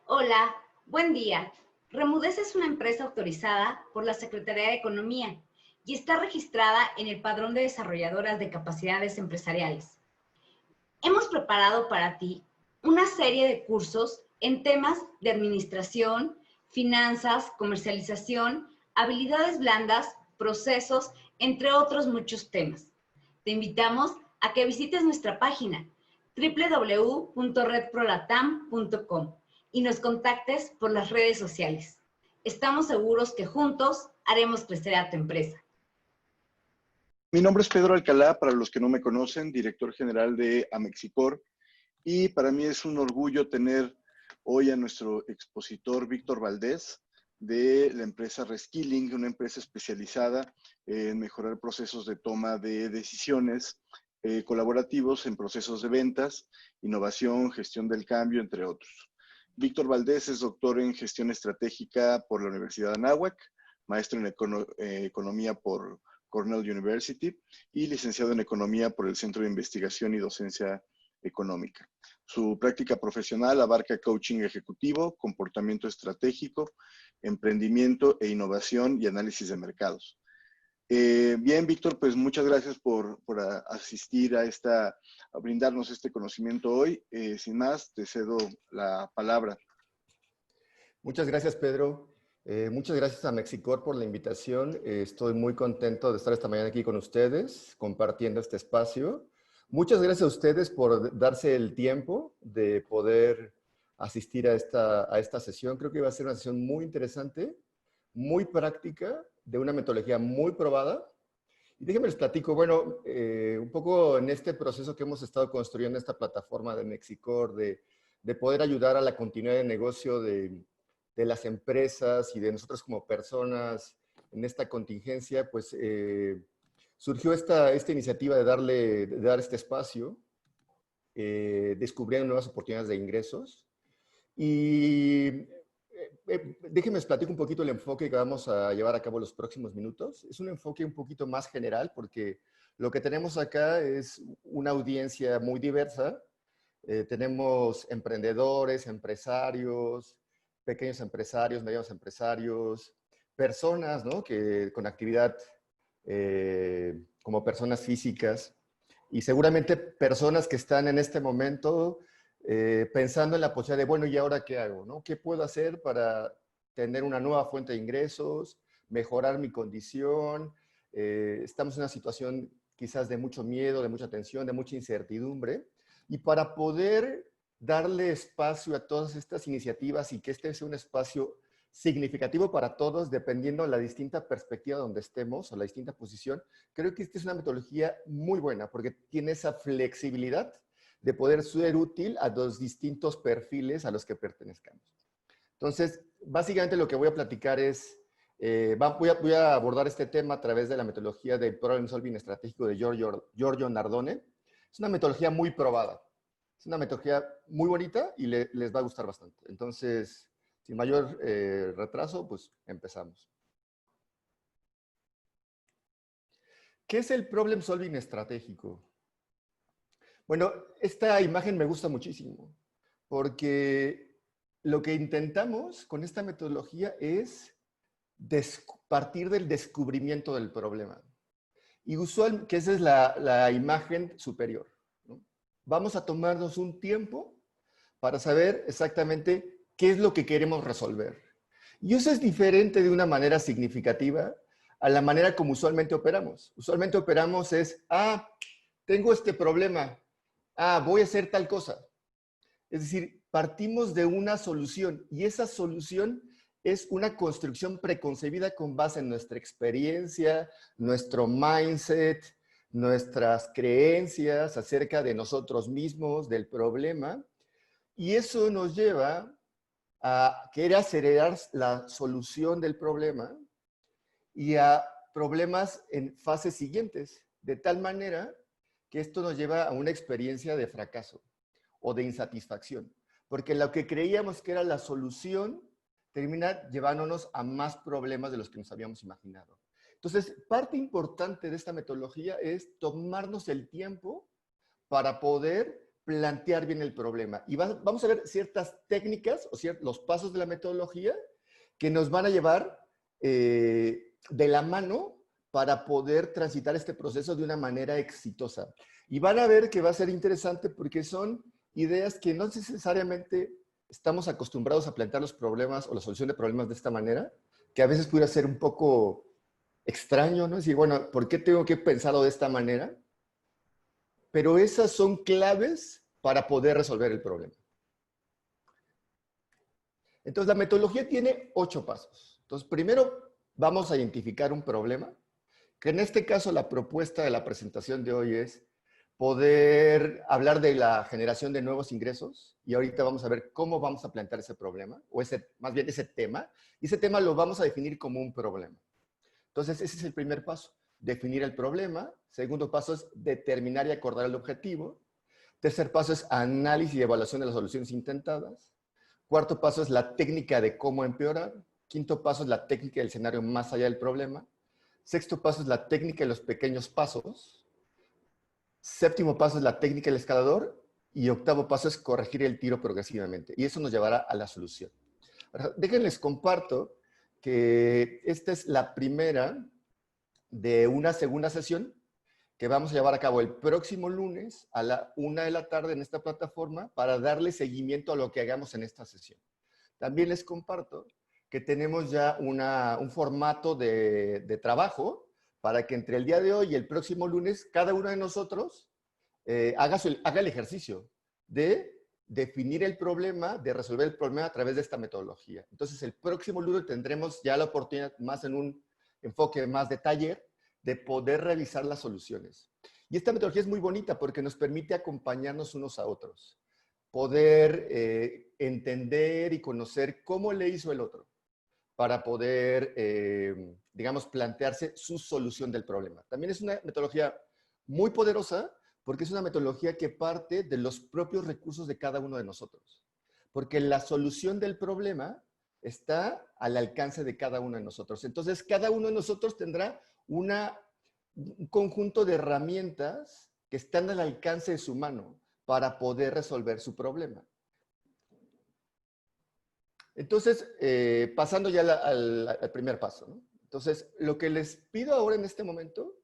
Hola, buen día. Remudez es una empresa autorizada por la Secretaría de Economía y está registrada en el Padrón de Desarrolladoras de Capacidades Empresariales. Hemos preparado para ti una serie de cursos en temas de administración, finanzas, comercialización, habilidades blandas, procesos, entre otros muchos temas. Te invitamos a que visites nuestra página www.redprolatam.com y nos contactes por las redes sociales. Estamos seguros que juntos haremos crecer a tu empresa. Mi nombre es Pedro Alcalá, para los que no me conocen, director general de Amexicor, y para mí es un orgullo tener hoy a nuestro expositor Víctor Valdés de la empresa Reskilling, una empresa especializada en mejorar procesos de toma de decisiones colaborativos en procesos de ventas, innovación, gestión del cambio, entre otros. Víctor Valdés es doctor en gestión estratégica por la Universidad de Anáhuac, maestro en economía por Cornell University y licenciado en Economía por el Centro de Investigación y Docencia Económica. Su práctica profesional abarca coaching ejecutivo, comportamiento estratégico, emprendimiento e innovación y análisis de mercados. Bien, Víctor, pues muchas gracias por asistir a brindarnos este conocimiento hoy. Sin más, te cedo la palabra. Muchas gracias, Pedro. Muchas gracias a Mexicor por la invitación. Estoy muy contento de estar esta mañana aquí con ustedes, compartiendo este espacio. Muchas gracias a ustedes por darse el tiempo de poder asistir a esta sesión. Creo que va a ser una sesión muy interesante, muy práctica, de una metodología muy probada. Y déjenme les platico, bueno, un poco en este proceso que hemos estado construyendo esta plataforma de Mexicor, de poder ayudar a la continuidad de negocio de las empresas y de nosotros como personas en esta contingencia, pues surgió esta iniciativa de dar este espacio, descubriendo nuevas oportunidades de ingresos. Y déjenme les platico un poquito el enfoque que vamos a llevar a cabo los próximos minutos. Es un enfoque un poquito más general porque lo que tenemos acá es una audiencia muy diversa. Tenemos emprendedores, empresarios, pequeños empresarios, medianos empresarios, personas, ¿no?, que con actividad como personas físicas y seguramente personas que están en este momento pensando en la posibilidad de, bueno, ¿y ahora qué hago? ¿No? ¿Qué puedo hacer para tener una nueva fuente de ingresos, mejorar mi condición? Estamos en una situación quizás de mucho miedo, de mucha tensión, de mucha incertidumbre. Y para poder darle espacio a todas estas iniciativas y que este sea un espacio significativo para todos, dependiendo de la distinta perspectiva donde estemos o la distinta posición, creo que esta es una metodología muy buena porque tiene esa flexibilidad de poder ser útil a los distintos perfiles a los que pertenezcamos. Entonces, básicamente lo que voy a platicar es, voy a abordar este tema a través de la metodología del Problem Solving estratégico de Giorgio Nardone. Es una metodología muy probada. Es una metodología muy bonita y les va a gustar bastante. Entonces, sin mayor retraso, pues empezamos. ¿Qué es el Problem Solving estratégico? Bueno, esta imagen me gusta muchísimo porque lo que intentamos con esta metodología es partir del descubrimiento del problema. Y usual, que esa es la imagen superior, ¿no? Vamos a tomarnos un tiempo para saber exactamente qué es lo que queremos resolver. Y eso es diferente de una manera significativa a la manera como usualmente operamos. Usualmente operamos es, tengo este problema, voy a hacer tal cosa. Es decir, partimos de una solución y esa solución es una construcción preconcebida con base en nuestra experiencia, nuestro mindset, nuestras creencias acerca de nosotros mismos, del problema. Y eso nos lleva a querer acelerar la solución del problema y a problemas en fases siguientes, de tal manera que esto nos lleva a una experiencia de fracaso o de insatisfacción, porque lo que creíamos que era la solución termina llevándonos a más problemas de los que nos habíamos imaginado. Entonces, parte importante de esta metodología es tomarnos el tiempo para poder plantear bien el problema. Y vamos a ver ciertas técnicas o los pasos de la metodología que nos van a llevar de la mano para poder transitar este proceso de una manera exitosa. Y van a ver que va a ser interesante porque son ideas que no necesariamente estamos acostumbrados a plantear los problemas o la solución de problemas de esta manera, que a veces pudiera ser un poco extraño, ¿no? Es decir, bueno, ¿por qué tengo que pensarlo de esta manera? Pero esas son claves para poder resolver el problema. Entonces, la metodología tiene 8 pasos. Entonces, primero vamos a identificar un problema, que en este caso la propuesta de la presentación de hoy es poder hablar de la generación de nuevos ingresos, y ahorita vamos a ver cómo vamos a plantear ese problema, o más bien ese tema, y ese tema lo vamos a definir como un problema. Entonces, ese es el primer paso, definir el problema. Segundo paso es determinar y acordar el objetivo. Tercer paso es análisis y evaluación de las soluciones intentadas. Cuarto paso es la técnica de cómo empeorar. Quinto paso es la técnica del escenario más allá del problema. Sexto paso es la técnica de los pequeños pasos. Séptimo paso es la técnica del escalador. Y octavo paso es corregir el tiro progresivamente. Y eso nos llevará a la solución. Ahora, déjenles comparto que esta es la primera de una segunda sesión que vamos a llevar a cabo el próximo lunes a la 1 de la tarde en esta plataforma para darle seguimiento a lo que hagamos en esta sesión. También les comparto que tenemos ya un formato de trabajo para que entre el día de hoy y el próximo lunes cada uno de nosotros haga el ejercicio de definir el problema, de resolver el problema a través de esta metodología. Entonces, el próximo lunes tendremos ya la oportunidad, más en un enfoque más de taller, de poder revisar las soluciones. Y esta metodología es muy bonita porque nos permite acompañarnos unos a otros, poder entender y conocer cómo le hizo el otro para poder, digamos, plantearse su solución del problema. También es una metodología muy poderosa porque es una metodología que parte de los propios recursos de cada uno de nosotros. Porque la solución del problema está al alcance de cada uno de nosotros. Entonces, cada uno de nosotros tendrá un conjunto de herramientas que están al alcance de su mano para poder resolver su problema. Entonces, pasando ya al primer paso, ¿no? Entonces, lo que les pido ahora en este momento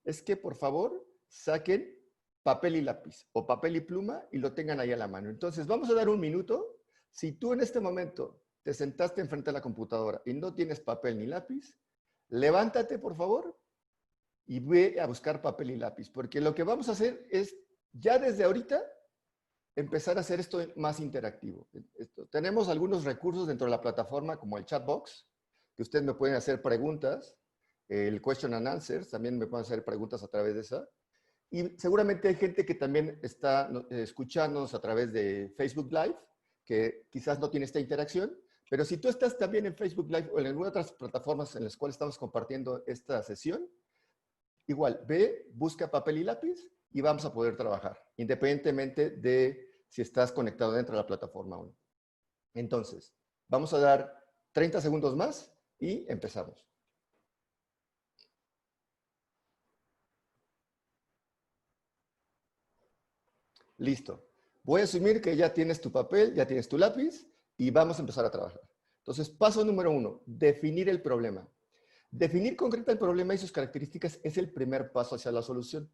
es que, por favor, saquen papel y lápiz o papel y pluma y lo tengan ahí a la mano. Entonces, vamos a dar un minuto. Si tú en este momento te sentaste enfrente de la computadora y no tienes papel ni lápiz, levántate, por favor, y ve a buscar papel y lápiz, porque lo que vamos a hacer es, ya desde ahorita, empezar a hacer esto más interactivo. Tenemos algunos recursos dentro de la plataforma, como el chat box, que ustedes me pueden hacer preguntas, el question and answers, también me pueden hacer preguntas a través de esa. Y seguramente hay gente que también está escuchándonos a través de Facebook Live, que quizás no tiene esta interacción, pero si tú estás también en Facebook Live o en alguna de otras plataformas en las cuales estamos compartiendo esta sesión, igual, ve, busca papel y lápiz y vamos a poder trabajar, independientemente de si estás conectado dentro de la plataforma o no. Entonces, vamos a dar 30 segundos más y empezamos. Listo. Voy a asumir que ya tienes tu papel, ya tienes tu lápiz y vamos a empezar a trabajar. Entonces, paso número 1, definir el problema. Definir concreta el problema y sus características es el primer paso hacia la solución.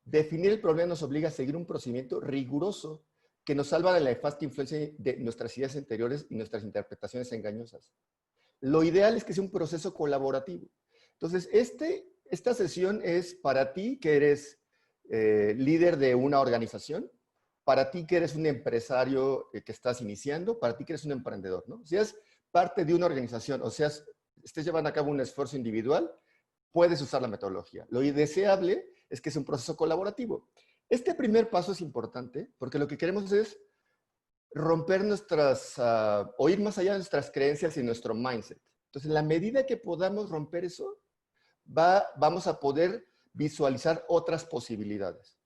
Definir el problema nos obliga a seguir un procedimiento riguroso que nos salva de la nefasta influencia de nuestras ideas anteriores y nuestras interpretaciones engañosas. Lo ideal es que sea un proceso colaborativo. Entonces, esta sesión es para ti que eres líder de una organización, para ti que eres un empresario que estás iniciando, para ti que eres un emprendedor, ¿no? Si es parte de una organización, o sea, estés llevando a cabo un esfuerzo individual, puedes usar la metodología. Lo deseable es que sea un proceso colaborativo. Este primer paso es importante porque lo que queremos es romper o ir más allá de nuestras creencias y nuestro mindset. Entonces, en la medida que podamos romper eso, vamos a poder visualizar otras posibilidades.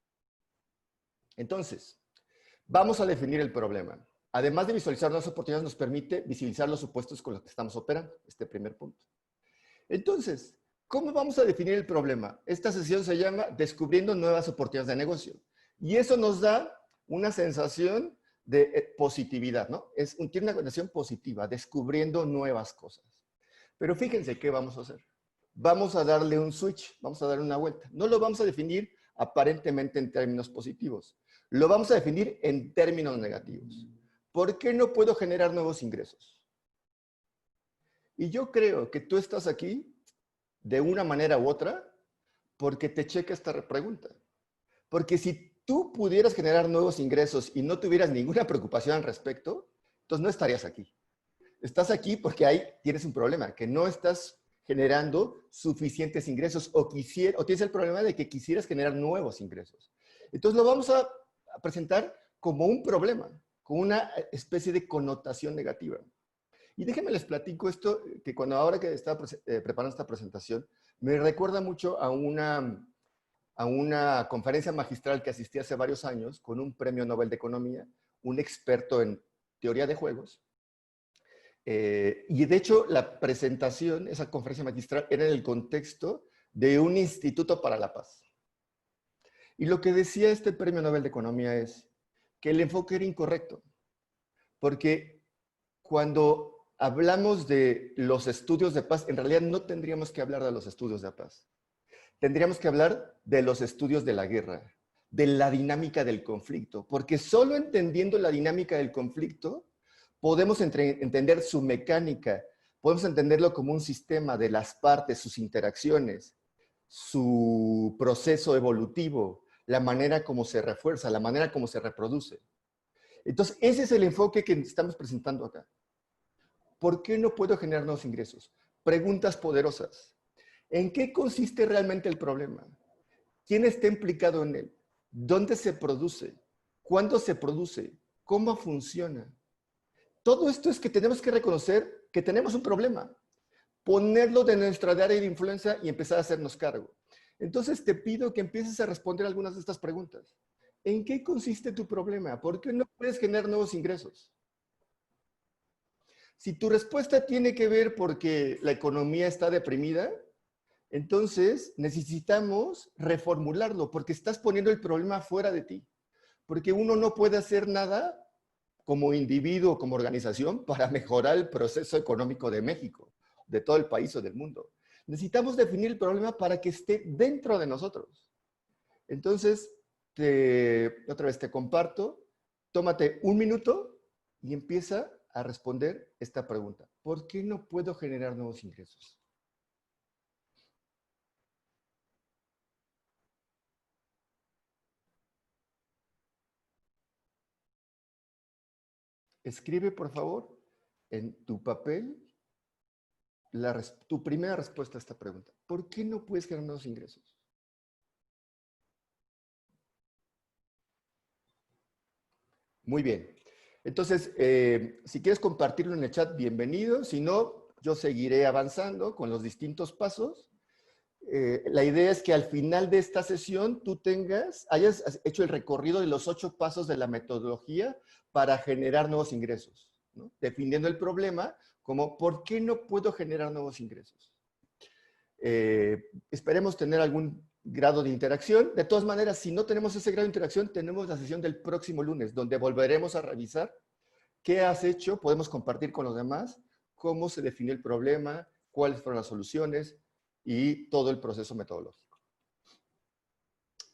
Entonces, vamos a definir el problema. Además de visualizar nuevas oportunidades, nos permite visibilizar los supuestos con los que estamos operando, este primer punto. Entonces, ¿cómo vamos a definir el problema? Esta sesión se llama Descubriendo nuevas oportunidades de negocio. Y eso nos da una sensación de positividad, ¿no? Tiene una connotación positiva, descubriendo nuevas cosas. Pero fíjense qué vamos a hacer. Vamos a darle un switch, vamos a darle una vuelta. No lo vamos a definir aparentemente en términos positivos. Lo vamos a definir en términos negativos. ¿Por qué no puedo generar nuevos ingresos? Y yo creo que tú estás aquí de una manera u otra porque te checa esta pregunta. Porque si tú pudieras generar nuevos ingresos y no tuvieras ninguna preocupación al respecto, entonces no estarías aquí. Estás aquí porque ahí tienes un problema, que no estás generando suficientes ingresos o tienes el problema de que quisieras generar nuevos ingresos. Entonces lo vamos a presentar como un problema, con una especie de connotación negativa. Y déjenme les platico esto, que ahora que estaba preparando esta presentación, me recuerda mucho a una conferencia magistral que asistí hace varios años con un premio Nobel de Economía, un experto en teoría de juegos. Y de hecho, la presentación, esa conferencia magistral, era en el contexto de un instituto para la paz. Y lo que decía este premio Nobel de Economía es que el enfoque era incorrecto. Porque cuando hablamos de los estudios de paz, en realidad no tendríamos que hablar de los estudios de paz. Tendríamos que hablar de los estudios de la guerra, de la dinámica del conflicto. Porque solo entendiendo la dinámica del conflicto, podemos entender su mecánica, podemos entenderlo como un sistema de las partes, sus interacciones, su proceso evolutivo, la manera como se refuerza, la manera como se reproduce. Entonces, ese es el enfoque que estamos presentando acá. ¿Por qué no puedo generar nuevos ingresos? Preguntas poderosas. ¿En qué consiste realmente el problema? ¿Quién está implicado en él? ¿Dónde se produce? ¿Cuándo se produce? ¿Cómo funciona? Todo esto es que tenemos que reconocer que tenemos un problema, ponerlo de nuestra área de influencia y empezar a hacernos cargo. Entonces te pido que empieces a responder algunas de estas preguntas. ¿En qué consiste tu problema? ¿Por qué no puedes generar nuevos ingresos? Si tu respuesta tiene que ver porque la economía está deprimida, entonces necesitamos reformularlo porque estás poniendo el problema fuera de ti. Porque uno no puede hacer nada como individuo o como organización para mejorar el proceso económico de México, de todo el país o del mundo. Necesitamos definir el problema para que esté dentro de nosotros. Entonces, otra vez te comparto, tómate un minuto y empieza a responder esta pregunta. ¿Por qué no puedo generar nuevos ingresos? Escribe, por favor, en tu papel tu primera respuesta a esta pregunta. ¿Por qué no puedes generar nuevos ingresos? Muy bien. Entonces, si quieres compartirlo en el chat, bienvenido. Si no, yo seguiré avanzando con los distintos pasos. La idea es que al final de esta sesión tú hayas hecho el recorrido de los 8 pasos de la metodología para generar nuevos ingresos, ¿no? Definiendo el problema como ¿por qué no puedo generar nuevos ingresos? Esperemos tener algún grado de interacción. De todas maneras, si no tenemos ese grado de interacción, tenemos la sesión del próximo lunes, donde volveremos a revisar qué has hecho, podemos compartir con los demás, cómo se definió el problema, cuáles fueron las soluciones y todo el proceso metodológico.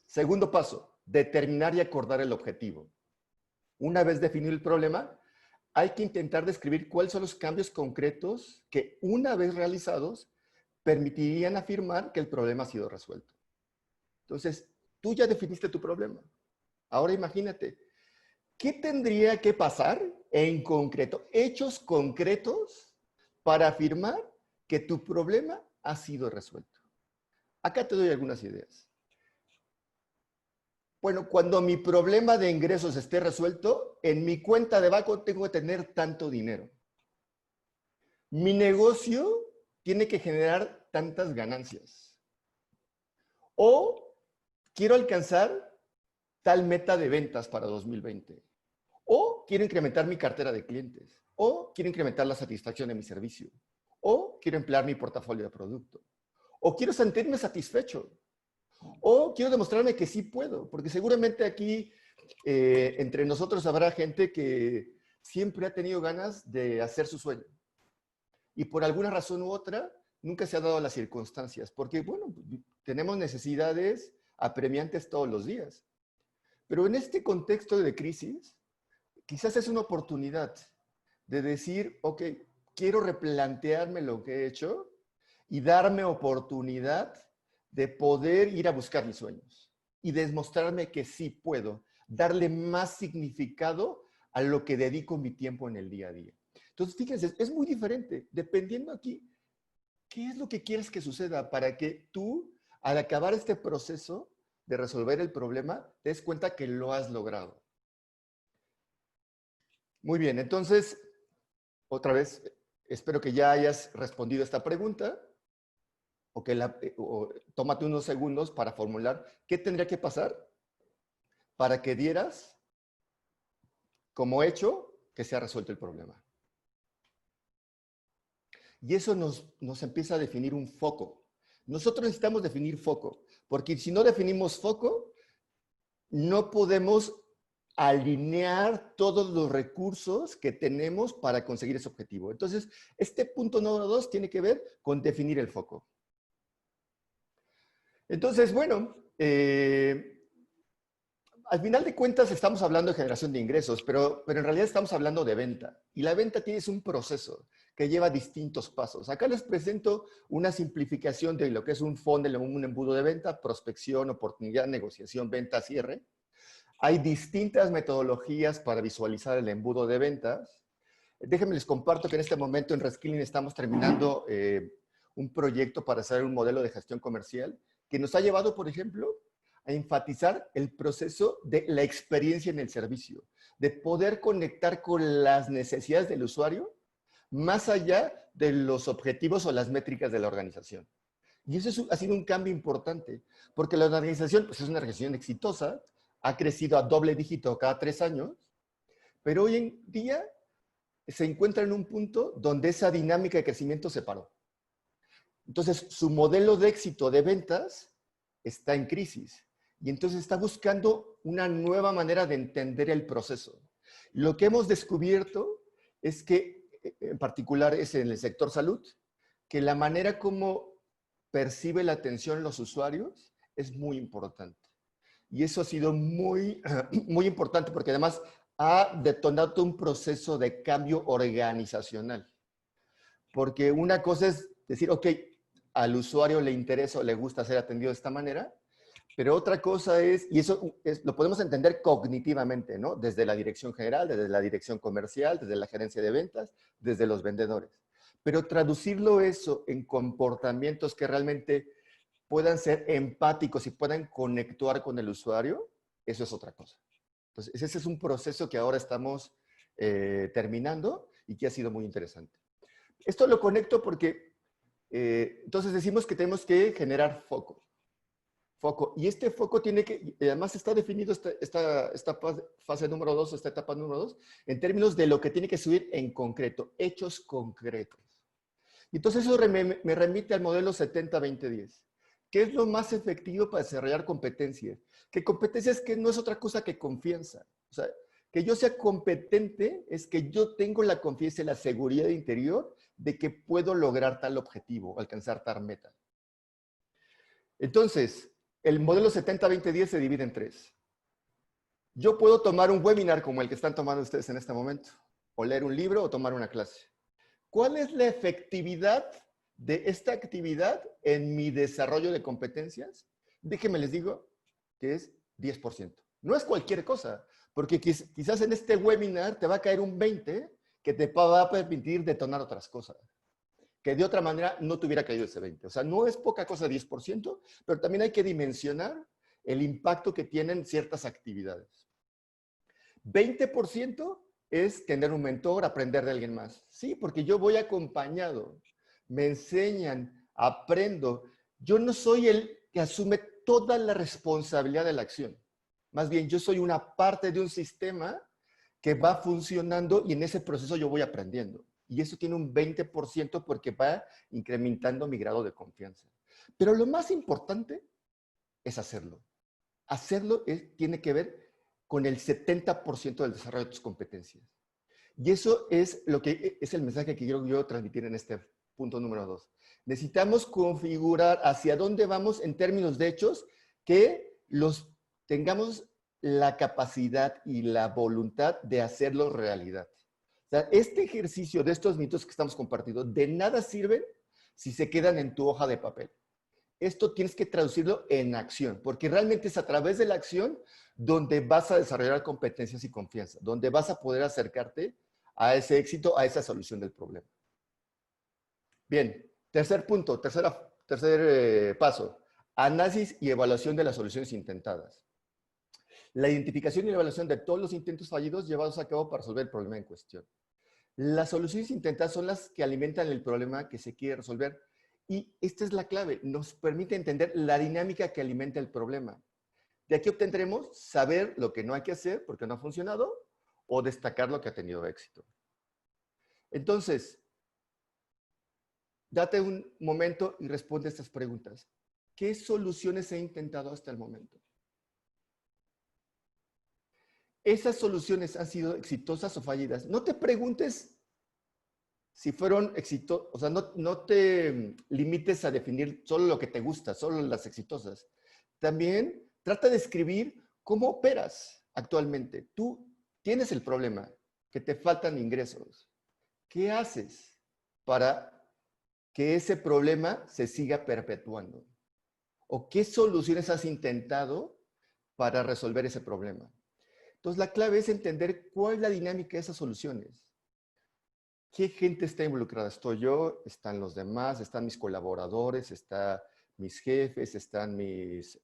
Segundo paso, determinar y acordar el objetivo. Una vez definido el problema, hay que intentar describir cuáles son los cambios concretos que, una vez realizados, permitirían afirmar que el problema ha sido resuelto. Entonces, tú ya definiste tu problema. Ahora imagínate, ¿qué tendría que pasar en concreto? Hechos concretos para afirmar que tu problema ha sido resuelto. Acá te doy algunas ideas. Bueno, cuando mi problema de ingresos esté resuelto, en mi cuenta de banco tengo que tener tanto dinero. Mi negocio tiene que generar tantas ganancias. O quiero alcanzar tal meta de ventas para 2020. O quiero incrementar mi cartera de clientes. O quiero incrementar la satisfacción de mi servicio. O quiero emplear mi portafolio de producto. O quiero sentirme satisfecho. O quiero demostrarme que sí puedo, porque seguramente aquí entre nosotros habrá gente que siempre ha tenido ganas de hacer su sueño. Y por alguna razón u otra, nunca se ha dado las circunstancias. Porque, bueno, tenemos necesidades apremiantes todos los días. Pero en este contexto de crisis, quizás es una oportunidad de decir, ok, quiero replantearme lo que he hecho y darme oportunidad de poder ir a buscar mis sueños y demostrarme que sí puedo, darle más significado a lo que dedico mi tiempo en el día a día. Entonces, fíjense, es muy diferente, dependiendo aquí, ¿qué es lo que quieres que suceda para que tú, al acabar este proceso de resolver el problema, te des cuenta que lo has logrado? Muy bien, entonces, otra vez, espero que ya hayas respondido esta pregunta o tómate unos segundos para formular qué tendría que pasar para que dieras como hecho que se ha resuelto el problema. Y eso nos empieza a definir un foco. Nosotros necesitamos definir foco, porque si no definimos foco, no podemos alinear todos los recursos que tenemos para conseguir ese objetivo. Entonces, este punto número 2 tiene que ver con definir el foco. Entonces, bueno, al final de cuentas estamos hablando de generación de ingresos, pero en realidad estamos hablando de venta. Y la venta tiene un proceso que lleva distintos pasos. Acá les presento una simplificación de lo que es un funnel, un embudo de venta: prospección, oportunidad, negociación, venta, cierre. Hay distintas metodologías para visualizar el embudo de ventas. Déjenme les comparto que en este momento en Reskilling estamos terminando un proyecto para hacer un modelo de gestión comercial que nos ha llevado, por ejemplo, a enfatizar el proceso de la experiencia en el servicio, de poder conectar con las necesidades del usuario más allá de los objetivos o las métricas de la organización. Y eso ha sido un cambio importante, porque la organización pues, es una organización exitosa, ha crecido a doble dígito cada 3 años, pero hoy en día se encuentra en un punto donde esa dinámica de crecimiento se paró. Entonces, su modelo de éxito de ventas está en crisis. Y entonces está buscando una nueva manera de entender el proceso. Lo que hemos descubierto es que, en particular es en el sector salud, que la manera como percibe la atención los usuarios es muy importante. Y eso ha sido muy, muy importante porque además ha detonado un proceso de cambio organizacional. Porque una cosa es decir, ok, al usuario le interesa o le gusta ser atendido de esta manera, pero otra cosa es, y eso lo podemos entender cognitivamente, ¿no? Desde la dirección general, desde la dirección comercial, desde la gerencia de ventas, desde los vendedores. Pero traducirlo eso en comportamientos que realmente puedan ser empáticos y puedan conectar con el usuario, eso es otra cosa. Entonces, ese es un proceso que ahora estamos terminando y que ha sido muy interesante. Esto lo conecto porque entonces decimos que tenemos que generar foco. Foco. Y este foco tiene que, además está definido esta fase número 2, esta etapa número 2, en términos de lo que tiene que subir en concreto, hechos concretos. Y entonces eso me remite al modelo 70-20-10. ¿Qué es lo más efectivo para desarrollar competencias? Que competencias que no es otra cosa que confianza. O sea, que yo sea competente es que yo tengo la confianza y la seguridad interior de que puedo lograr tal objetivo, alcanzar tal meta. Entonces, el modelo 70-20-10 se divide en 3. Yo puedo tomar un webinar como el que están tomando ustedes en este momento, o leer un libro o tomar una clase. ¿Cuál es la efectividad de esta actividad en mi desarrollo de competencias? Déjenme les digo que es 10%. No es cualquier cosa, porque quizás en este webinar te va a caer un 20% que te va a permitir detonar otras cosas, que de otra manera no te hubiera caído ese 20%. O sea, no es poca cosa 10%, pero también hay que dimensionar el impacto que tienen ciertas actividades. 20% es tener un mentor, aprender de alguien más. Sí, porque yo voy acompañado, me enseñan, aprendo. Yo no soy el que asume toda la responsabilidad de la acción. Más bien, yo soy una parte de un sistema que va funcionando y en ese proceso yo voy aprendiendo. Y eso tiene un 20% porque va incrementando mi grado de confianza. Pero lo más importante es hacerlo. Hacerlo tiene que ver con el 70% del desarrollo de tus competencias. Y eso es lo que es el mensaje que quiero yo transmitir en este punto número 2. Necesitamos configurar hacia dónde vamos en términos de hechos que los tengamos la capacidad y la voluntad de hacerlo realidad. O sea, este ejercicio de estos mitos que estamos compartiendo de nada sirven si se quedan en tu hoja de papel. Esto tienes que traducirlo en acción, porque realmente es a través de la acción donde vas a desarrollar competencias y confianza, donde vas a poder acercarte a ese éxito, a esa solución del problema. Bien, tercer punto, tercer paso, análisis y evaluación de las soluciones intentadas. La identificación y la evaluación de todos los intentos fallidos llevados a cabo para resolver el problema en cuestión. Las soluciones intentadas son las que alimentan el problema que se quiere resolver. Y esta es la clave, nos permite entender la dinámica que alimenta el problema. De aquí obtendremos saber lo que no hay que hacer porque no ha funcionado o destacar lo que ha tenido éxito. Entonces, date un momento y responde a estas preguntas. ¿Qué soluciones he intentado hasta el momento? ¿Esas soluciones han sido exitosas o fallidas? No te preguntes si fueron exitosas, o sea, no te limites a definir solo lo que te gusta, solo las exitosas. También trata de escribir cómo operas actualmente. Tú tienes el problema, que te faltan ingresos. ¿Qué haces para que ese problema se siga perpetuando? ¿O qué soluciones has intentado para resolver ese problema? Entonces, la clave es entender cuál es la dinámica de esas soluciones. ¿Qué gente está involucrada? Estoy yo, están los demás, están mis colaboradores, están mis jefes, están mis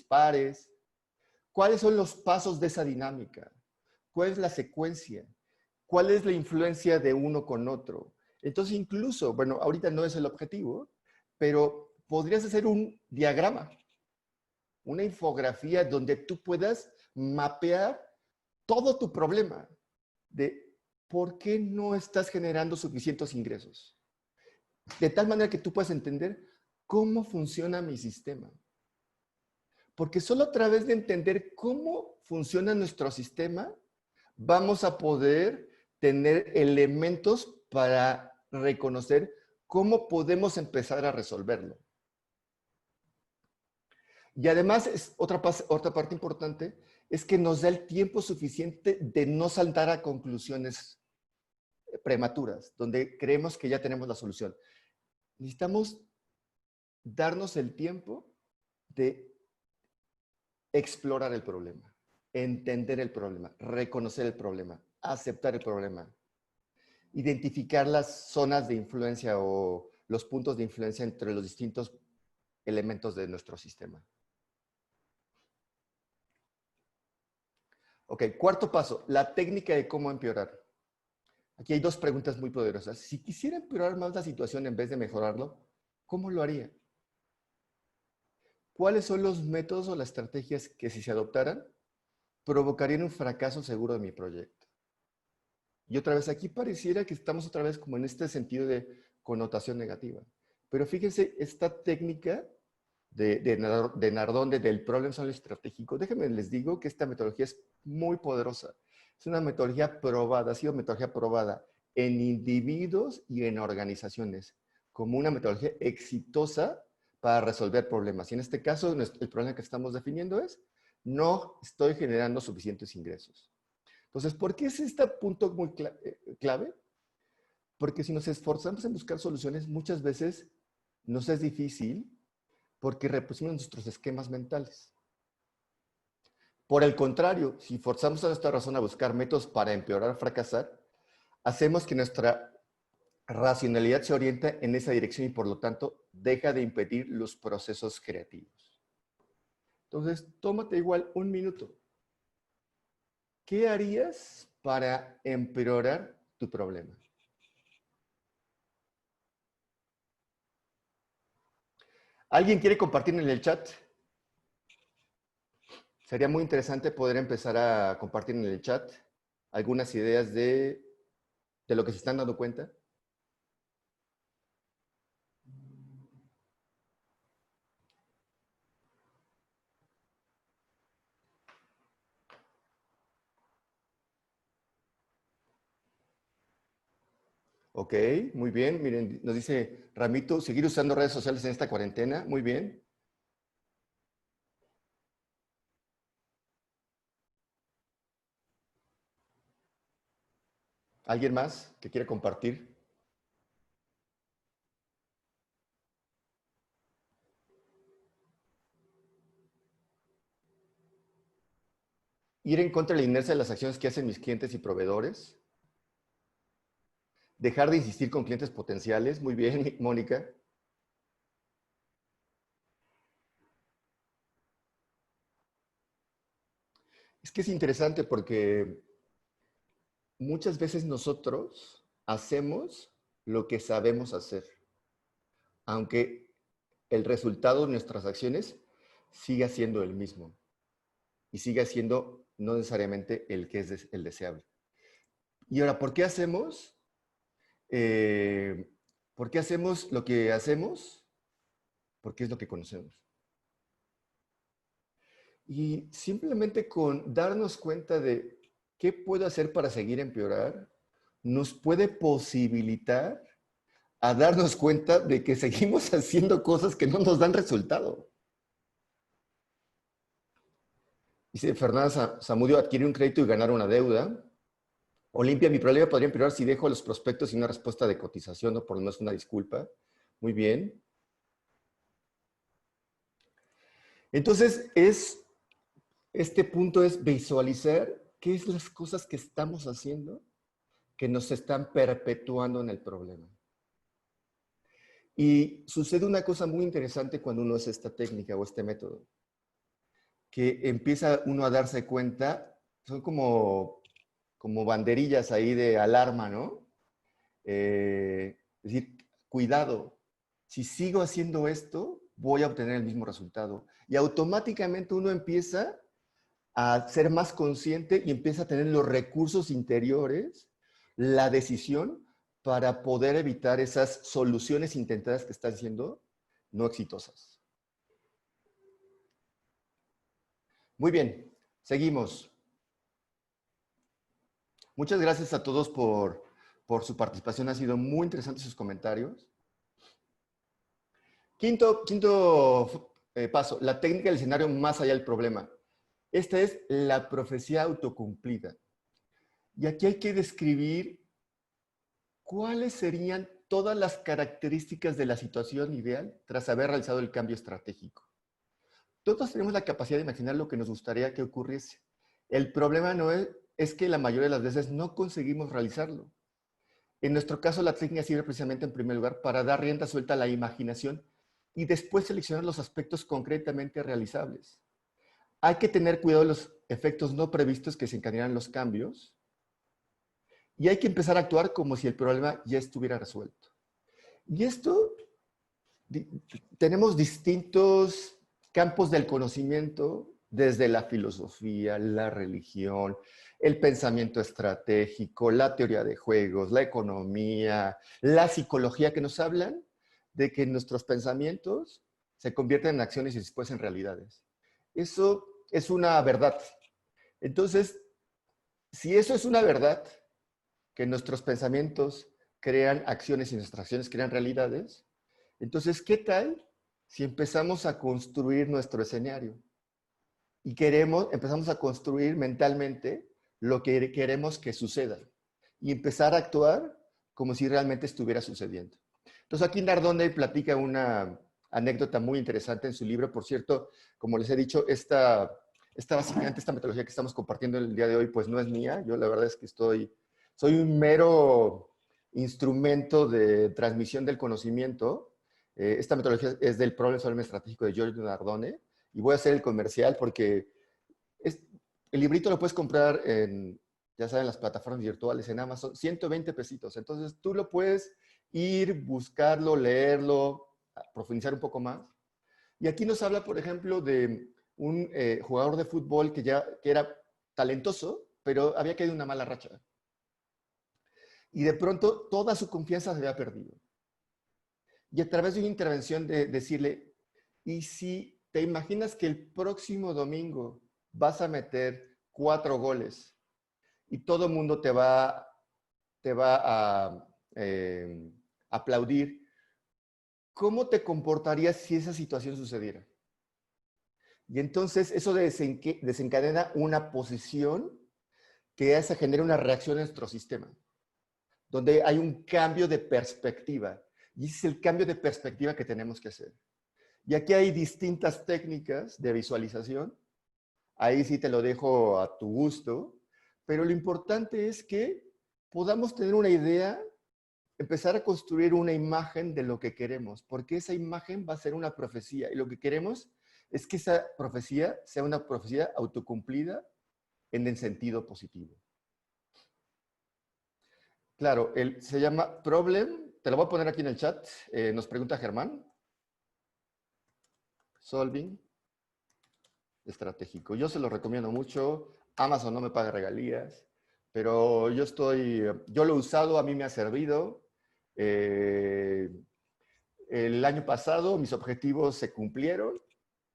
pares. ¿Cuáles son los pasos de esa dinámica? ¿Cuál es la secuencia? ¿Cuál es la influencia de uno con otro? Entonces, incluso, bueno, ahorita no es el objetivo, pero podrías hacer un diagrama, una infografía donde tú puedas mapear todo tu problema de por qué no estás generando suficientes ingresos. De tal manera que tú puedas entender cómo funciona mi sistema. Porque solo a través de entender cómo funciona nuestro sistema, vamos a poder tener elementos para reconocer cómo podemos empezar a resolverlo. Y además, otra parte importante es que nos da el tiempo suficiente de no saltar a conclusiones prematuras, donde creemos que ya tenemos la solución. Necesitamos darnos el tiempo de explorar el problema, entender el problema, reconocer el problema, aceptar el problema, identificar las zonas de influencia o los puntos de influencia entre los distintos elementos de nuestro sistema. Ok, cuarto paso, la técnica de cómo empeorar. Aquí hay dos preguntas muy poderosas. Si quisiera empeorar más la situación en vez de mejorarlo, ¿cómo lo haría? ¿Cuáles son los métodos o las estrategias que, si se adoptaran, provocarían un fracaso seguro de mi proyecto? Y otra vez, aquí pareciera que estamos otra vez como en este sentido de connotación negativa. Pero fíjense, esta técnica de Nardone, del problem solving estratégico, déjenme les digo que esta metodología es muy poderosa. Es una metodología probada, ha sido metodología probada en individuos y en organizaciones, como una metodología exitosa para resolver problemas. Y en este caso, el problema que estamos definiendo es, no estoy generando suficientes ingresos. Entonces, ¿por qué es este punto muy clave? Porque si nos esforzamos en buscar soluciones, muchas veces nos es difícil porque repusimos nuestros esquemas mentales. Por el contrario, si forzamos a nuestra razón a buscar métodos para empeorar o fracasar, hacemos que nuestra racionalidad se oriente en esa dirección y por lo tanto deja de impedir los procesos creativos. Entonces, tómate igual un minuto. ¿Qué harías para empeorar tu problema? ¿Alguien quiere compartir en el chat? Sería muy interesante poder empezar a compartir en el chat algunas ideas de lo que se están dando cuenta. Ok, muy bien. Miren, nos dice Ramito, seguir usando redes sociales en esta cuarentena. Muy bien. ¿Alguien más que quiere compartir? Ir en contra de la inercia de las acciones que hacen mis clientes y proveedores. Dejar de insistir con clientes potenciales. Muy bien, Mónica. Es que es interesante porque muchas veces nosotros hacemos lo que sabemos hacer, aunque el resultado de nuestras acciones siga siendo el mismo y siga siendo no necesariamente el que es el deseable. Y ahora, eh, ¿por qué hacemos lo que hacemos? Porque es lo que conocemos. Y simplemente con darnos cuenta de qué puedo hacer para seguir empeorar, nos puede posibilitar a darnos cuenta de que seguimos haciendo cosas que no nos dan resultado. Dice Fernanda Zamudio, adquirir un crédito y ganar una deuda. Olimpia, mi problema podría empeorar si dejo los prospectos sin una respuesta de cotización o por lo menos una disculpa. Muy bien. Entonces, este punto es visualizar qué es las cosas que estamos haciendo que nos están perpetuando en el problema. Y sucede una cosa muy interesante cuando uno hace esta técnica o este método, que empieza uno a darse cuenta, son como banderillas ahí de alarma, ¿no? Es decir, cuidado, si sigo haciendo esto, voy a obtener el mismo resultado. Y automáticamente uno empieza a ser más consciente y empieza a tener los recursos interiores, la decisión para poder evitar esas soluciones intentadas que están siendo no exitosas. Muy bien, seguimos. Muchas gracias a todos por su participación. Ha sido muy interesante sus comentarios. Quinto paso, la técnica del escenario más allá del problema. Esta es la profecía autocumplida. Y aquí hay que describir cuáles serían todas las características de la situación ideal tras haber realizado el cambio estratégico. Todos tenemos la capacidad de imaginar lo que nos gustaría que ocurriese. El problema no es que la mayoría de las veces no conseguimos realizarlo. En nuestro caso, la técnica sirve precisamente en primer lugar para dar rienda suelta a la imaginación y después seleccionar los aspectos concretamente realizables. Hay que tener cuidado de los efectos no previstos que desencadenan los cambios y hay que empezar a actuar como si el problema ya estuviera resuelto. Y esto, tenemos distintos campos del conocimiento, desde la filosofía, la religión, el pensamiento estratégico, la teoría de juegos, la economía, la psicología, que nos hablan de que nuestros pensamientos se convierten en acciones y después en realidades. Eso es una verdad. Entonces, si eso es una verdad, que nuestros pensamientos crean acciones y nuestras acciones crean realidades, entonces, ¿qué tal si empezamos a construir nuestro escenario? Y empezamos a construir mentalmente lo que queremos que suceda y empezar a actuar como si realmente estuviera sucediendo. Entonces, aquí Nardone platica una anécdota muy interesante en su libro. Por cierto, como les he dicho, básicamente esta metodología que estamos compartiendo el día de hoy, pues no es mía. Yo la verdad es que soy un mero instrumento de transmisión del conocimiento. Esta metodología es del Problem Solving Estratégico de Giorgio Nardone. Y voy a hacer el comercial porque el librito lo puedes comprar ya saben, las plataformas virtuales, en Amazon, 120 pesitos. Entonces tú lo puedes ir, buscarlo, leerlo, profundizar un poco más. Y aquí nos habla, por ejemplo, de un jugador de fútbol que era talentoso, pero había caído en una mala racha. Y de pronto toda su confianza se había perdido. Y a través de una intervención de decirle, ¿y si te imaginas que el próximo domingo vas a meter 4 goles y todo el mundo te va a aplaudir, ¿cómo te comportarías si esa situación sucediera? Y entonces eso desencadena una posición que se genera una reacción en nuestro sistema, donde hay un cambio de perspectiva. Y ese es el cambio de perspectiva que tenemos que hacer. Y aquí hay distintas técnicas de visualización. Ahí sí te lo dejo a tu gusto. Pero lo importante es que podamos tener una idea, empezar a construir una imagen de lo que queremos, porque esa imagen va a ser una profecía. Y lo que queremos es que esa profecía sea una profecía autocumplida en el sentido positivo. Claro, se llama Problem. Te lo voy a poner aquí en el chat. Nos pregunta Germán. Solving estratégico. Yo se lo recomiendo mucho. Amazon no me paga regalías, pero yo lo he usado, a mí me ha servido. El año pasado mis objetivos se cumplieron.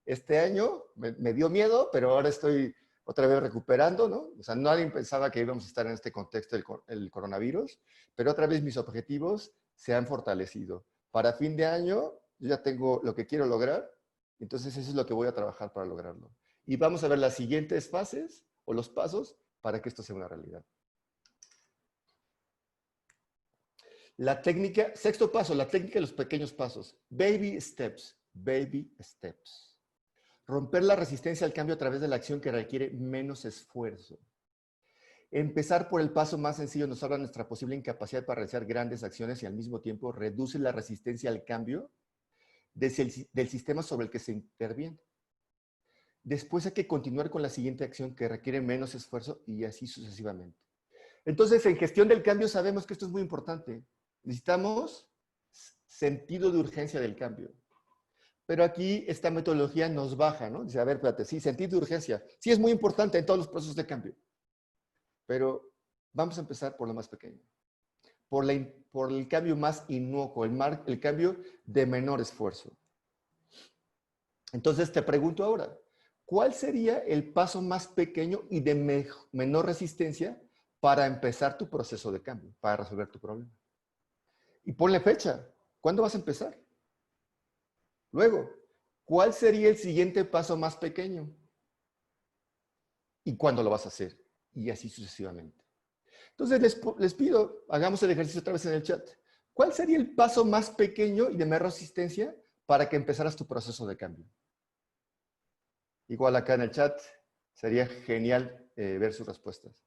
Este año me dio miedo, pero ahora estoy otra vez recuperando, ¿no? O sea, nadie pensaba que íbamos a estar en este contexto del coronavirus, pero otra vez mis objetivos se han fortalecido. Para fin de año, yo ya tengo lo que quiero lograr, entonces eso es lo que voy a trabajar para lograrlo. Y vamos a ver las siguientes fases o los pasos para que esto sea una realidad. La técnica, sexto paso, la técnica de los pequeños pasos. Baby steps, baby steps. Romper la resistencia al cambio a través de la acción que requiere menos esfuerzo. Empezar por el paso más sencillo nos habla de nuestra posible incapacidad para realizar grandes acciones y al mismo tiempo reduce la resistencia al cambio del sistema sobre el que se interviene. Después hay que continuar con la siguiente acción que requiere menos esfuerzo y así sucesivamente. Entonces, en gestión del cambio sabemos que esto es muy importante. Necesitamos sentido de urgencia del cambio. Pero aquí esta metodología nos baja, ¿no? Dice, a ver, espérate, sí, sentido de urgencia. Sí, es muy importante en todos los procesos de cambio. Pero vamos a empezar por lo más pequeño. Por el cambio más inocuo, el cambio de menor esfuerzo. Entonces te pregunto ahora, ¿cuál sería el paso más pequeño y de menor resistencia para empezar tu proceso de cambio, para resolver tu problema? Y ponle fecha. ¿Cuándo vas a empezar? Luego, ¿cuál sería el siguiente paso más pequeño? ¿Y cuándo lo vas a hacer? Y así sucesivamente. Entonces, les pido, hagamos el ejercicio otra vez en el chat. ¿Cuál sería el paso más pequeño y de menor resistencia para que empezaras tu proceso de cambio? Igual acá en el chat, sería genial ver sus respuestas.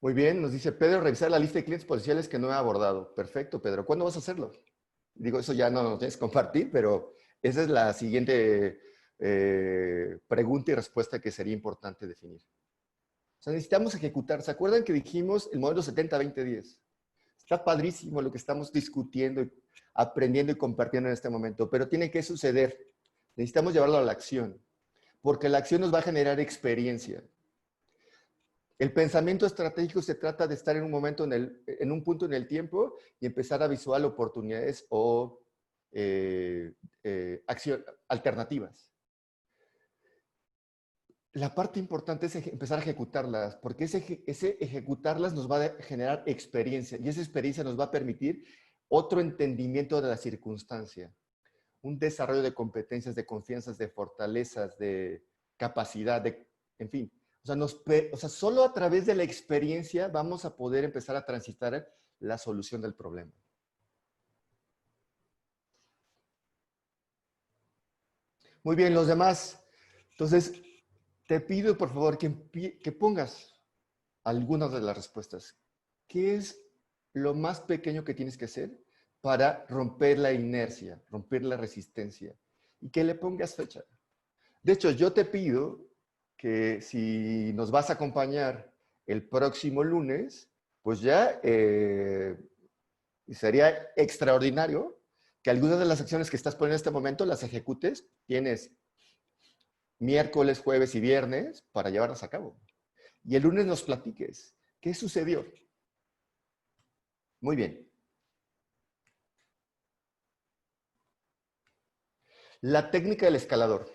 Muy bien, nos dice Pedro, revisar la lista de clientes potenciales que no he abordado. Perfecto, Pedro. ¿Cuándo vas a hacerlo? Digo, eso ya no lo tienes que compartir, pero esa es la siguiente pregunta y respuesta que sería importante definir. O sea, necesitamos ejecutar. ¿Se acuerdan que dijimos el modelo 70-20-10? Está padrísimo lo que estamos discutiendo, y aprendiendo y compartiendo en este momento, pero tiene que suceder. Necesitamos llevarlo a la acción, porque la acción nos va a generar experiencia. El pensamiento estratégico se trata de estar en un momento, en un punto en el tiempo y empezar a visualizar oportunidades o alternativas. La parte importante es empezar a ejecutarlas, porque ese ejecutarlas nos va a generar experiencia y esa experiencia nos va a permitir otro entendimiento de la circunstancia, un desarrollo de competencias, de confianzas, de fortalezas, de capacidad, en fin. O sea, solo a través de la experiencia vamos a poder empezar a transitar la solución del problema. Muy bien, los demás. Entonces, te pido, por favor, que pongas algunas de las respuestas. ¿Qué es lo más pequeño que tienes que hacer para romper la inercia, romper la resistencia? Y que le pongas fecha. De hecho, yo te pido que si nos vas a acompañar el próximo lunes, pues ya sería extraordinario que algunas de las acciones que estás poniendo en este momento las ejecutes, tienes miércoles, jueves y viernes para llevarlas a cabo. Y el lunes nos platiques. ¿Qué sucedió? Muy bien. La técnica del escalador.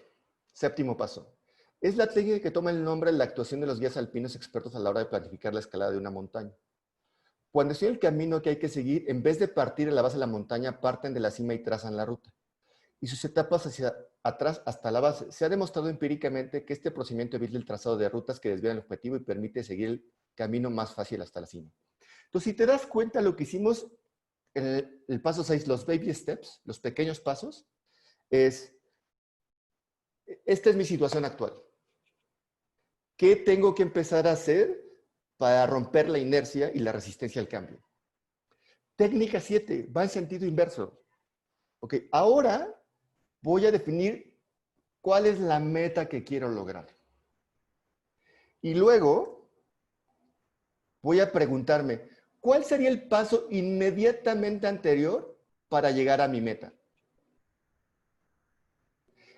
Séptimo paso. Es la técnica que toma el nombre de la actuación de los guías alpinos expertos a la hora de planificar la escalada de una montaña. Cuando estoy en el camino que hay que seguir, en vez de partir en la base de la montaña, parten de la cima y trazan la ruta. Y sus etapas hacia atrás hasta la base. Se ha demostrado empíricamente que este procedimiento evita el trazado de rutas que desvían el objetivo y permite seguir el camino más fácil hasta la cima. Entonces, si te das cuenta, lo que hicimos en el paso 6, los baby steps, los pequeños pasos, es, esta es mi situación actual. ¿Qué tengo que empezar a hacer para romper la inercia y la resistencia al cambio? Técnica 7, va en sentido inverso. Ok, ahora voy a definir cuál es la meta que quiero lograr. Y luego voy a preguntarme, ¿cuál sería el paso inmediatamente anterior para llegar a mi meta?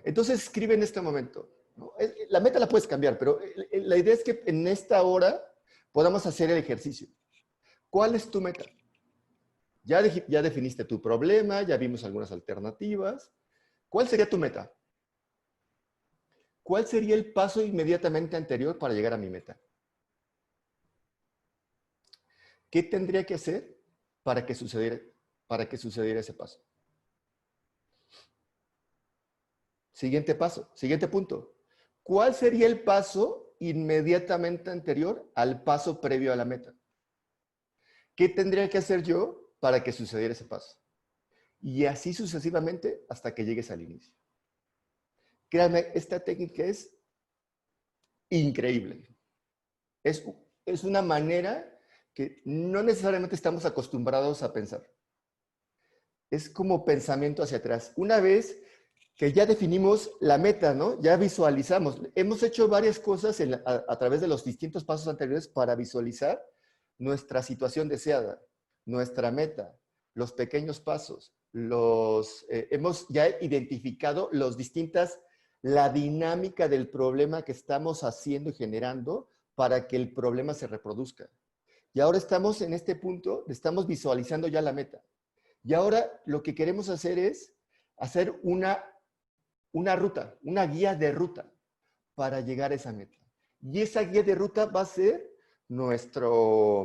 Entonces escribe en este momento, ¿no? La meta la puedes cambiar, pero la idea es que en esta hora podamos hacer el ejercicio. ¿Cuál es tu meta? Ya definiste tu problema, ya vimos algunas alternativas. ¿Cuál sería tu meta? ¿Cuál sería el paso inmediatamente anterior para llegar a mi meta? ¿Qué tendría que hacer para que sucediera ese paso? Siguiente paso, siguiente punto. ¿Cuál sería el paso inmediatamente anterior al paso previo a la meta? ¿Qué tendría que hacer yo para que sucediera ese paso? Y así sucesivamente hasta que llegues al inicio. Créanme, esta técnica es increíble. Es una manera que no necesariamente estamos acostumbrados a pensar. Es como pensamiento hacia atrás. Una vez que ya definimos la meta, ¿no? Ya visualizamos. Hemos hecho varias cosas a través de los distintos pasos anteriores para visualizar nuestra situación deseada, nuestra meta, los pequeños pasos. Hemos ya identificado la dinámica del problema que estamos haciendo y generando para que el problema se reproduzca. Y ahora estamos en este punto, estamos visualizando ya la meta. Y ahora lo que queremos hacer es hacer una ruta, una guía de ruta para llegar a esa meta. Y esa guía de ruta va a ser nuestro,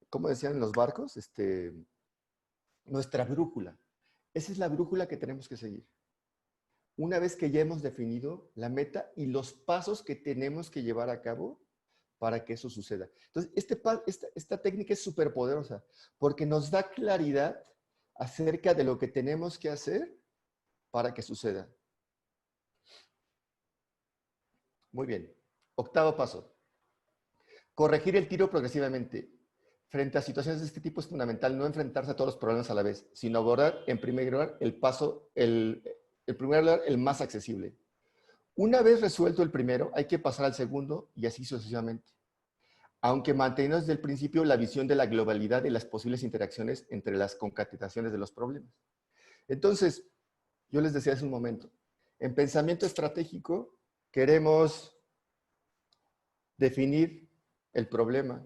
¿cómo decían en los barcos? Nuestra brújula. Esa es la brújula que tenemos que seguir. Una vez que ya hemos definido la meta y los pasos que tenemos que llevar a cabo para que eso suceda. Entonces, esta técnica es súper poderosa porque nos da claridad acerca de lo que tenemos que hacer para que suceda. Muy bien. Octavo paso. Corregir el tiro progresivamente. Frente a situaciones de este tipo es fundamental no enfrentarse a todos los problemas a la vez, sino abordar en primer lugar el más accesible. Una vez resuelto el primero, hay que pasar al segundo y así sucesivamente. Aunque manteniendo desde el principio la visión de la globalidad y las posibles interacciones entre las concatenaciones de los problemas. Entonces, yo les decía hace un momento, en pensamiento estratégico queremos definir el problema.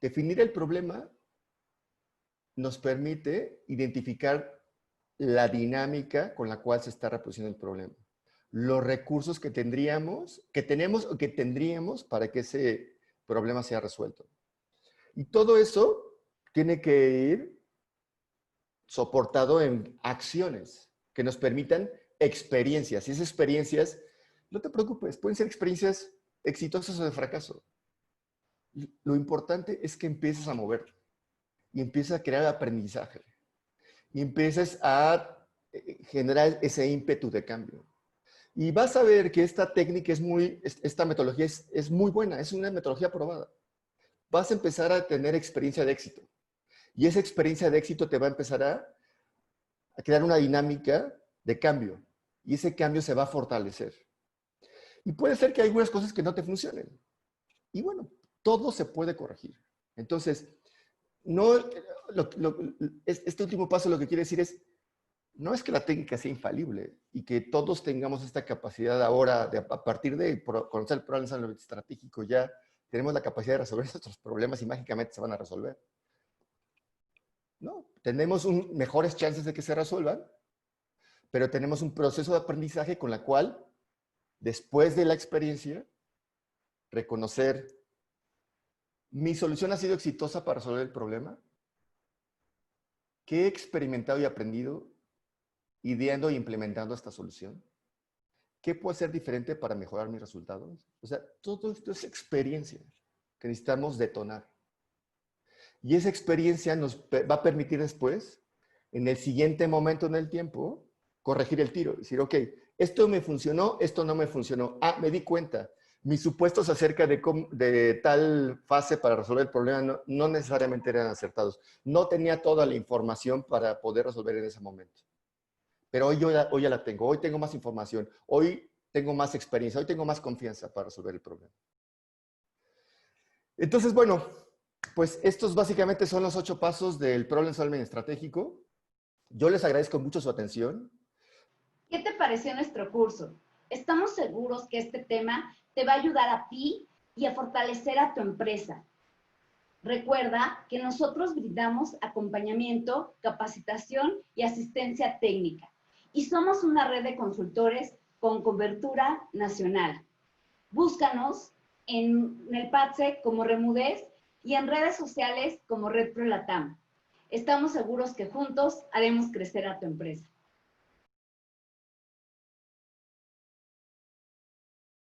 Definir el problema nos permite identificar la dinámica con la cual se está reproduciendo el problema. Los recursos que tenemos o que tendríamos para que ese problema sea resuelto. Y todo eso tiene que ir soportado en acciones que nos permitan experiencias. Y esas experiencias, no te preocupes, pueden ser experiencias exitosas o de fracaso. Lo importante es que empieces a moverte y empieces a crear aprendizaje y empieces a generar ese ímpetu de cambio. Y vas a ver que esta técnica esta metodología es muy buena, es una metodología probada. Vas a empezar a tener experiencia de éxito. Y esa experiencia de éxito te va a empezar a crear una dinámica de cambio. Y ese cambio se va a fortalecer. Y puede ser que hay algunas cosas que no te funcionen. Y bueno, todo se puede corregir. Entonces, no, este último paso lo que quiere decir es, no es que la técnica sea infalible y que todos tengamos esta capacidad ahora, a partir de conocer el problema estratégico, ya tenemos la capacidad de resolver nuestros problemas y mágicamente se van a resolver. No, tenemos mejores chances de que se resuelvan, pero tenemos un proceso de aprendizaje con la cual, después de la experiencia, reconocer, ¿mi solución ha sido exitosa para resolver el problema? ¿Qué he experimentado y aprendido ideando e implementando esta solución? ¿Qué puedo hacer diferente para mejorar mis resultados? O sea, todo esto es experiencia que necesitamos detonar. Y esa experiencia nos va a permitir después, en el siguiente momento en el tiempo, corregir el tiro. Decir, ok, esto me funcionó, esto no me funcionó. Ah, me di cuenta. Mis supuestos acerca de tal fase para resolver el problema no necesariamente eran acertados. No tenía toda la información para poder resolver en ese momento. Pero hoy ya la tengo. Hoy tengo más información. Hoy tengo más experiencia. Hoy tengo más confianza para resolver el problema. Entonces, bueno, pues estos básicamente son los 8 pasos del Problem Solving estratégico. Yo les agradezco mucho su atención. ¿Qué te pareció nuestro curso? Estamos seguros que este tema te va a ayudar a ti y a fortalecer a tu empresa. Recuerda que nosotros brindamos acompañamiento, capacitación y asistencia técnica. Y somos una red de consultores con cobertura nacional. Búscanos en el PATSE como Remudez y en redes sociales como Red Pro Latam. Estamos seguros que juntos haremos crecer a tu empresa.